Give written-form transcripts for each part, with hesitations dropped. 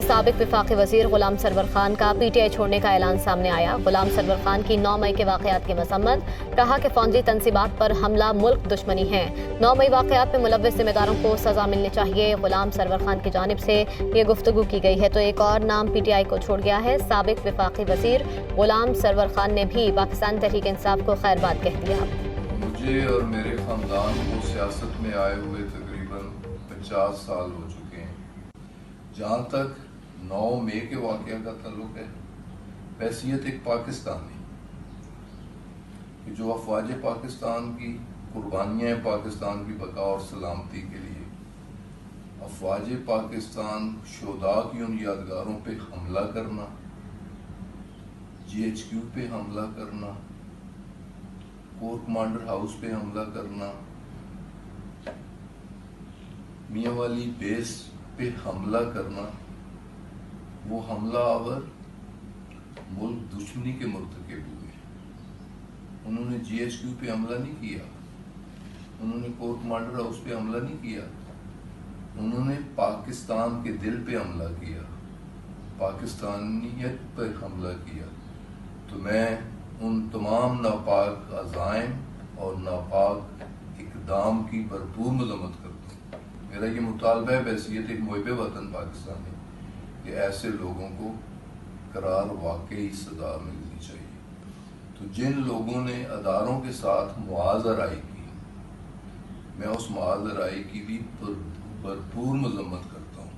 سابق وفاقی وزیر غلام سرور خان کا پی ٹی آئی چھوڑنے کا اعلان سامنے آیا۔ غلام سرور خان کی 9 مئی کے واقعات کی مذمت، کہا کہ فوجی تنصیبات پر حملہ ملک دشمنی ہے۔ 9 مئی واقعات میں ملوث ذمہ داروں کو سزا ملنی چاہیے۔ غلام سرور خان کی جانب سے یہ گفتگو کی گئی ہے تو ایک اور نام پی ٹی آئی کو چھوڑ گیا ہے۔ سابق وفاقی وزیر غلام سرور خان نے بھی پاکستان تحریک انصاف کو خیر بات کہہ دیا۔ مجھے اور میرے خاندان کو سیاست میں آئے ہوئے تقریباً 50 سال ہو چکے ہیں۔ جہاں تک 9 مئی کے واقعہ کا تعلق ہے، بحیثیت ایک پاکستانی کہ جو افواج پاکستان کی قربانیاں ہیں پاکستان کی بقا اور سلامتی کے لیے، افواج پاکستان شہداء کی ان یادگاروں پہ حملہ کرنا، جی ایچ کیو پہ حملہ کرنا، کور کمانڈر ہاؤس پہ حملہ کرنا، میاں والی بیس پہ حملہ کرنا، وہ حملہ آور ملک دشمنی کے مرتکب ہوئے۔ انہوں نے جی ایچ کیو پہ حملہ نہیں کیا، انہوں نے کور کمانڈر ہاؤس پہ حملہ نہیں کیا، انہوں نے پاکستان کے دل پہ حملہ کیا، پاکستانیت پہ حملہ کیا۔ تو میں ان تمام ناپاک عزائم اور ناپاک اقدام کی بھرپور مذمت کرتا ہوں۔ میرا یہ مطالبہ ہے بحیثیت ایک محب وطن پاکستانی کہ ایسے لوگوں کو قرار واقعی سزا ملنی چاہیے۔ تو جن لوگوں نے اداروں کے ساتھ معاذ آرائی کی، میں اس معاذ آرائی کی بھی بھرپور مذمت کرتا ہوں،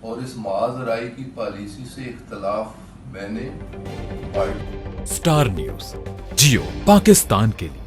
اور اس معاذ آرائی کی پالیسی سے اختلاف میں نے اسٹار نیوز جیو پاکستان کے لیے